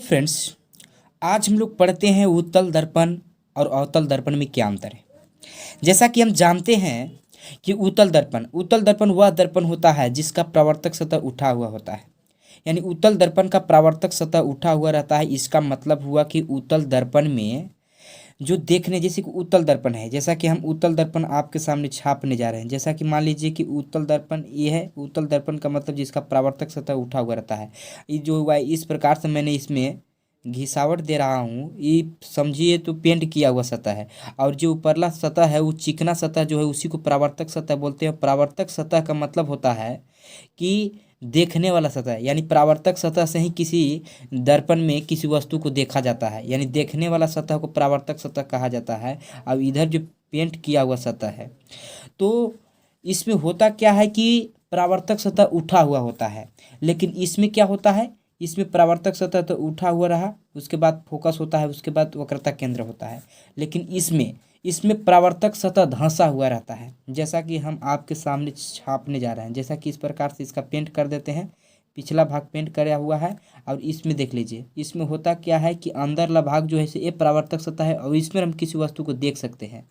Friends, आज हम लोग पढ़ते हैं उत्तल दर्पण और अवतल दर्पण में क्या अंतर है। जैसा कि हम जानते हैं कि उत्तल दर्पण वह दर्पण होता है जिसका परावर्तक सतह उठा हुआ होता है। यानी उत्तल दर्पण का परावर्तक सतह उठा हुआ रहता है। इसका मतलब हुआ कि उत्तल दर्पण में जो देखने, जैसे कि उत्तल दर्पण है, जैसा कि हम उत्तल दर्पण आपके सामने छापने जा रहे हैं। जैसा कि मान लीजिए कि उत्तल दर्पण ये है। उत्तल दर्पण का मतलब जिसका परावर्तक सतह उठा हुआ रहता है। ये जो हुआ है, इस प्रकार से मैंने इसमें घिसावट दे रहा हूँ। ये समझिए तो पेंट किया हुआ सतह है, और जो ऊपरला सतह है वो चिकना सतह जो है उसी को परावर्तक सतह बोलते हैं। परावर्तक सतह का मतलब होता है कि देखने वाला सतह, यानी परावर्तक सतह से ही किसी दर्पण में किसी वस्तु को देखा जाता है। यानी देखने वाला सतह को परावर्तक सतह कहा जाता है। अब इधर जो पेंट किया हुआ सतह है, तो इसमें होता क्या है कि परावर्तक सतह उठा हुआ होता है। लेकिन इसमें क्या होता है, इसमें परावर्तक सतह तो उठा हुआ रहा, उसके बाद फोकस होता है, उसके बाद वक्रता केंद्र होता है। लेकिन इसमें इसमें परावर्तक सतह धंसा हुआ रहता है, जैसा कि हम आपके सामने छापने जा रहे हैं। जैसा कि इस प्रकार से इसका पेंट कर देते हैं। पिछला भाग पेंट कराया हुआ है, और इसमें देख लीजिए, इसमें होता क्या है कि अंदरला भाग जो है ये परावर्तक सतह है, और इसमें हम किसी वस्तु को देख सकते हैं।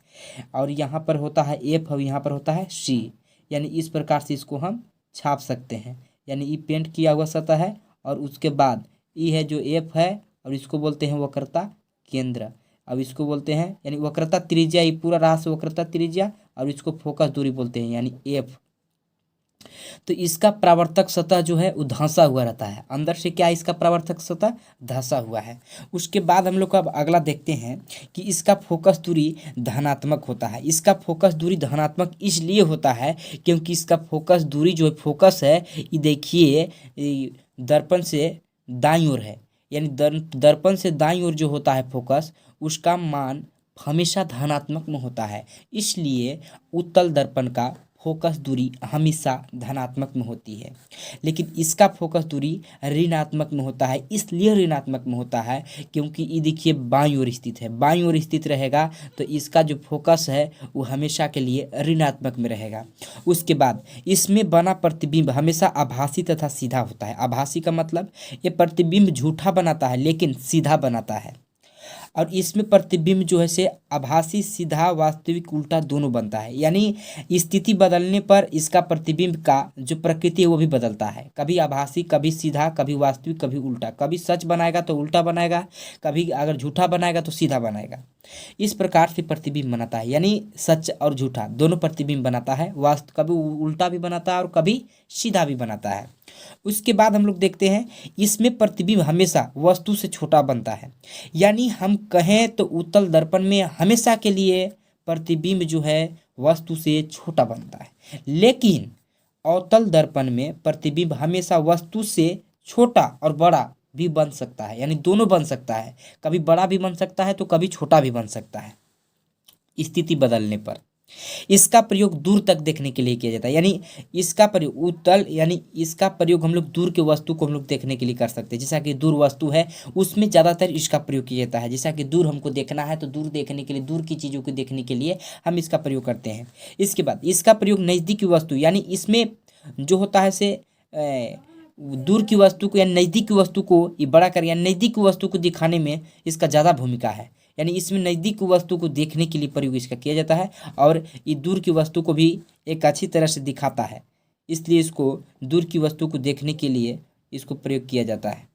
और यहाँ पर होता है एफ, और यहाँ पर होता है सी। यानी इस प्रकार से इसको हम छाप सकते हैं। यानी ये पेंट किया हुआ सतह है, और उसके बाद ई है जो एफ है, और इसको बोलते हैं वक्रता केंद्र। अब इसको बोलते हैं यानी वक्रता त्रिज्या, ये पूरा रहा से वक्रता त्रिज्या, और इसको फोकस दूरी बोलते हैं यानी एफ। तो इसका परावर्तक सतह जो है वो धंसा हुआ रहता है। अंदर से क्या है, इसका परावर्तक सतह धंसा हुआ है। उसके बाद हम लोग का अब अगला देखते हैं कि इसका फोकस दूरी धनात्मक होता है। इसका फोकस दूरी धनात्मक इसलिए होता है क्योंकि इसका फोकस दूरी जो है, फोकस है, ये देखिए दर्पण से दाईं ओर है। यानी दर्पण से दाईं ओर जो होता है फोकस, उसका मान हमेशा धनात्मक में होता है। इसलिए उत्तल दर्पण का फोकस दूरी हमेशा धनात्मक में होती है। लेकिन इसका फोकस दूरी ऋणात्मक में होता है। इसलिए ऋणात्मक में होता है क्योंकि ये देखिए बाईं ओर स्थित है। बाईं ओर स्थित रहेगा तो इसका जो फोकस है वो हमेशा के लिए ऋणात्मक में रहेगा। उसके बाद इसमें बना प्रतिबिंब हमेशा आभासी तथा सीधा होता है। आभासी का मतलब ये प्रतिबिंब झूठा बनाता है लेकिन सीधा बनाता है। और इसमें प्रतिबिंब जो है से आभासी, सीधा, वास्तविक, उल्टा दोनों बनता है। यानी स्थिति बदलने पर इसका प्रतिबिंब का जो प्रकृति है वो भी बदलता है। कभी आभासी, कभी सीधा, कभी वास्तविक, कभी उल्टा। कभी सच बनाएगा तो उल्टा बनाएगा, कभी अगर झूठा बनाएगा तो सीधा बनाएगा। इस प्रकार से प्रतिबिंब बनाता है। यानी सच और झूठा दोनों प्रतिबिंब बनाता है। कभी उल्टा भी बनाता है और कभी सीधा भी बनाता है। उसके बाद हम लोग देखते हैं इसमें प्रतिबिंब हमेशा वस्तु से छोटा बनता है। यानी हम कहें तो उत्तल दर्पण में हमेशा के लिए प्रतिबिंब जो है वस्तु से छोटा बनता है। लेकिन अवतल दर्पण में प्रतिबिंब हमेशा वस्तु से छोटा और बड़ा भी बन सकता है। यानी दोनों बन सकता है, कभी बड़ा भी बन सकता है तो कभी छोटा भी बन सकता है स्थिति बदलने पर। इसका प्रयोग दूर तक देखने के लिए किया जाता है। यानी इसका प्रयोग उत्तल, यानी इसका प्रयोग हम लोग दूर के वस्तु को हम लोग देखने के लिए कर सकते हैं। जैसा कि दूर वस्तु है उसमें ज़्यादातर इसका प्रयोग किया जाता है। जैसा कि दूर हमको देखना है तो दूर देखने के लिए, दूर की चीज़ों को देखने के लिए हम इसका प्रयोग करते हैं। इसके बाद इसका प्रयोग नज़दीक की वस्तु, यानी इसमें जो होता है से दूर की वस्तु को या नज़दीक की वस्तु को ये बड़ा कर, या नज़दीक की वस्तु को दिखाने में इसका ज़्यादा भूमिका है। यानी इसमें नज़दीक की वस्तु को देखने के लिए प्रयोग इसका किया जाता है, और ये दूर की वस्तु को भी एक अच्छी तरह से दिखाता है। इसलिए इसको दूर की वस्तु को देखने के लिए इसको प्रयोग किया जाता है।